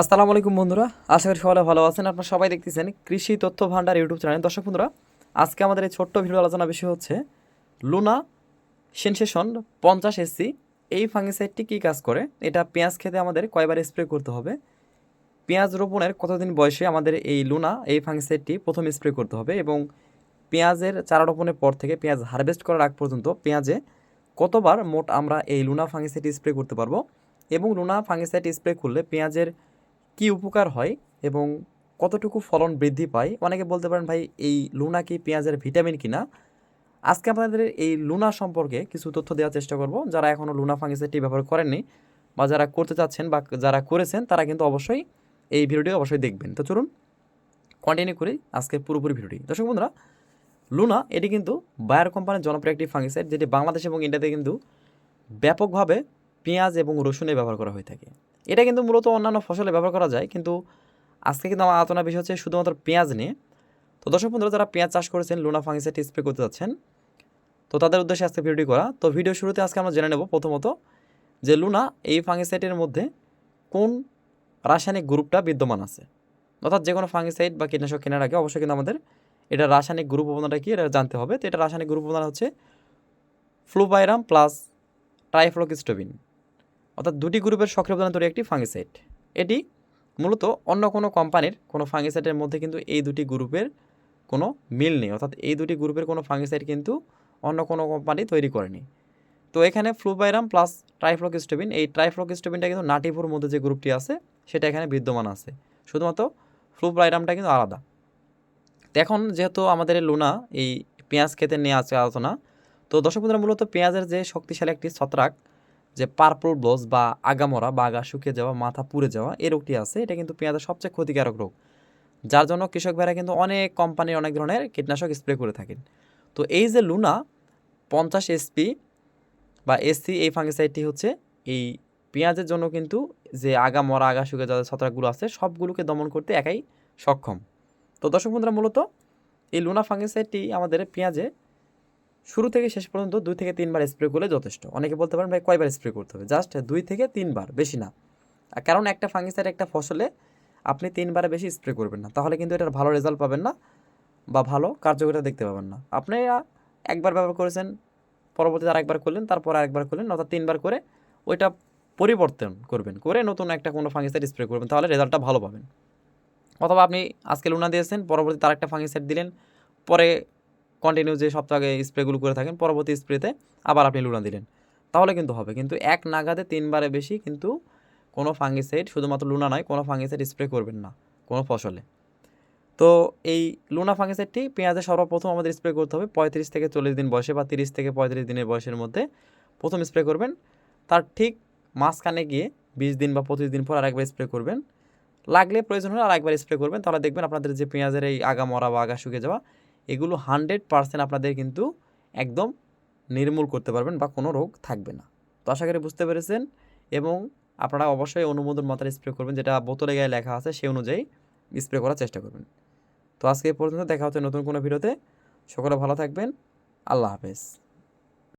আসসালামু আলাইকুম বন্ধুরা, আশা করি সবাই ভালো আছেন। আপনারা সবাই দেখতেছেন কৃষি তথ্য ভান্ডার ইউটিউব চ্যানেল। দর্শক বন্ধুরা, আজকে আমাদের এই ছোট্ট ভিডিও আলোচনা বিষয় হচ্ছে লুনা সেনসেশন 50 SC। এই ফাঙ্গিসাইডটি কী কাজ করে, এটা পেঁয়াজ খেতে আমাদের কয়বার স্প্রে করতে হবে, পেঁয়াজ রোপণের কতদিন বয়সে আমাদের এই লুনা এই ফাঙ্গিসাইডটি প্রথম স্প্রে করতে হবে, এবং পেঁয়াজের চারা রোপণের পর থেকে পেঁয়াজ হারভেস্ট করার আগ পর্যন্ত পেঁয়াজে কতবার মোট আমরা এই লুনা ফাঙ্গিসাইড স্প্রে করতে পারবো, এবং লুনা ফাঙ্গিসাইড স্প্রে করলে পেঁয়াজের কি উপকার হয় এবং কতটুকু ফলন বৃদ্ধি পায়। অনেকে বলতে পারেন, ভাই এই লুনা কি পেঁয়াজের ভিটামিন কিনা। আজকে আপনাদের এই লুনা সম্পর্কে কিছু তথ্য দেওয়ার চেষ্টা করব। যারা এখনও লুনা ফাঙ্গিসাইডটি ব্যবহার করেননি বা যারা করতে চাচ্ছেন বা যারা করেছেন তারা কিন্তু অবশ্যই এই ভিডিওটি অবশ্যই দেখবেন। তো চলুন কন্টিনিউ করি আজকে পুরোপুরি ভিডিওটি। দর্শক বন্ধুরা, লুনা এটি কিন্তু বায়ার কোম্পানির জনপ্রিয় একটি ফাঙ্গিসাইড, যেটি বাংলাদেশ এবং ইন্ডিয়াতে কিন্তু ব্যাপকভাবে পেঁয়াজ এবং রসুনে ব্যবহার করা হয়ে থাকে। এটা কিন্তু মূলত অন্যান্য ফসলে ব্যবহার করা যায়, কিন্তু আজকে কিন্তু আমার আলোচনার বিষয় হচ্ছে শুধুমাত্র পেঁয়াজ নিয়ে। তো দর্শক বন্ধুরা, যারা পেঁয়াজ চাষ করেছেন লুনা ফাঙ্গিসাইড স্প্রে করতে যাচ্ছেন, তো তাদের উদ্দেশ্যে আজকে ভিডিওটি করা। তো ভিডিও শুরুতে আজকে আমরা জেনে নেব প্রথমত যে লুনা এই ফাঙ্গিসাইডের মধ্যে কোন রাসায়নিক গ্রুপটা বিদ্যমান আছে। অর্থাৎ যে কোনো ফাঙ্গিসাইড বা কীটনাশক কেনার আগে অবশ্যই কিন্তু আমাদের এটা রাসায়নিক গ্রুপ উপাদানটা কি এটা জানতে হবে। তো এটা রাসায়নিক গ্রুপ উপাদান হচ্ছে ফ্লুপাইরাম প্লাস ট্রাইফ্লোক্সিস্টোবিন, অর্থাৎ দুটি গ্রুপের সক্রিয় উপাদান তৈরি একটি ফাঙ্গিসাইড। এটি মূলত অন্য কোনো কোম্পানির কোনো ফাঙ্গিসাইডের মধ্যে কিন্তু এই দুটি গ্রুপের কোনো মিল নেই, অর্থাৎ এই দুটি গ্রুপের কোনো ফাঙ্গিসাইড কিন্তু অন্য কোনো কোম্পানি তৈরি করেনি। তো এখানে ফ্লুপাইরাম প্লাস ট্রাইফ্লোক্সিস্টোবিন, এই ট্রাইফ্লোক্সিস্টোবিনটা কিন্তু নাটিভোর মধ্যে যে গ্রুপটি আছে সেটা এখানে বিদ্যমান আছে, শুধুমাত্র ফ্লুপাইরামটা কিন্তু আলাদা। তো এখন যেহেতু আমাদের লুনা এই পেঁয়াজ খেতে নিয়ে আছে আলোচনা, তো দর্শক বন্ধুরা, মূলত পেঁয়াজের যে শক্তিশালী একটি ছত্রাক যে পার্পল ব্লজ বা আগামরা বা আগা শুকিয়ে যাওয়া, মাথা পুড়ে যাওয়া, এই রোগটি আছে। এটা কিন্তু পেঁয়াজের সবচেয়ে ক্ষতিকারক রোগ, যার জন্য কৃষক ভাইরা কিন্তু অনেক কোম্পানির অনেক ধরনের কীটনাশক স্প্রে করে থাকেন। তো এই যে লুনা 50 SP বা SC এই ফাঙ্গিসাইডটি হচ্ছে এই পেঁয়াজের জন্য কিন্তু যে আগামরা আগা শুকিয়ে যাওয়া ছত্রাকগুলো আছে সবগুলোকে দমন করতে একাই সক্ষম। তো দর্শক বন্ধুরা, মূলত এই লুনা ফাঙ্গিসাইডটি আমাদের পেঁয়াজে শুরু থেকে শেষ পর্যন্ত 2 থেকে 3 বার স্প্রে করলে যথেষ্ট। অনেকে বলতে পারেন, ভাই কয়বার স্প্রে করতে হবে? জাস্ট 2 থেকে 3 বার, বেশি না। কারণ একটা ফাঙ্গিসাইড একটা ফসলে আপনি 3 বারে বেশি স্প্রে করবেন না, তাহলে কিন্তু এটার ভালো রেজাল্ট পাবেন না বা ভালো কার্যকারিতা দেখতে পাবেন না। আপনি একবার ব্যবহার করেছেন, পরবর্তীতে আরেকবার করলেন, তারপর আরেকবার করলেন, অর্থাৎ 3 বার করে ওইটা পরিবর্তন করবেন, করে নতুন একটা কোনো ফাঙ্গিসাইড স্প্রে করবেন, তাহলে রেজাল্টটা ভালো পাবেন। অথবা আপনি আজকে লুনা দিয়েছেন, পরবর্তীতে আরেকটা ফাঙ্গিসাইড দিলেন, পরে কন্টিনিউ যে সপ্তাহে স্প্রেগুলো করে থাকেন পরবর্তী স্প্রেতে আবার আপনি লুনা দিলেন, তাহলে কিন্তু হবে। কিন্তু এক নাগাদে 3 বারে বেশি কিন্তু কোনো ফাঙ্গিসাইড, শুধুমাত্র লুনা নয়, কোনো ফাঙ্গিসাইড স্প্রে করবেন না কোনো ফসলে। তো এই লুনা ফাঙ্গিসাইডটি পেঁয়াজে সর্বপ্রথম আমাদের স্প্রে করতে হবে 35 থেকে 40 দিন বয়সে বা 30 থেকে 35 দিনের বয়সের মধ্যে প্রথম স্প্রে করবেন। তার ঠিক মাঝখানে গিয়ে 20 দিন বা 25 দিন পর আরেকবার স্প্রে করবেন। লাগলে প্রয়োজন হলে আরেকবার স্প্রে করবেন, তাহলে দেখবেন আপনাদের যে পেঁয়াজের এই আগা মরা বা আগা শুকিয়ে যাওয়া, এগুলো 100% আপনাদের কিন্তু একদম নির্মূল করতে পারবেন বা কোনো রোগ থাকবে না। তো আশা করি বুঝতে পেরেছেন, এবং আপনারা অবশ্যই অনুমোদন মাত্রায় স্প্রে করবেন, যেটা বোতলে গায়ে লেখা আছে সেই অনুযায়ী স্প্রে করার চেষ্টা করবেন। তো আজকে এই পর্যন্ত, দেখা হচ্ছে নতুন কোনো ভিডিওতে। সকলে ভালো থাকবেন। আল্লাহ হাফেজ।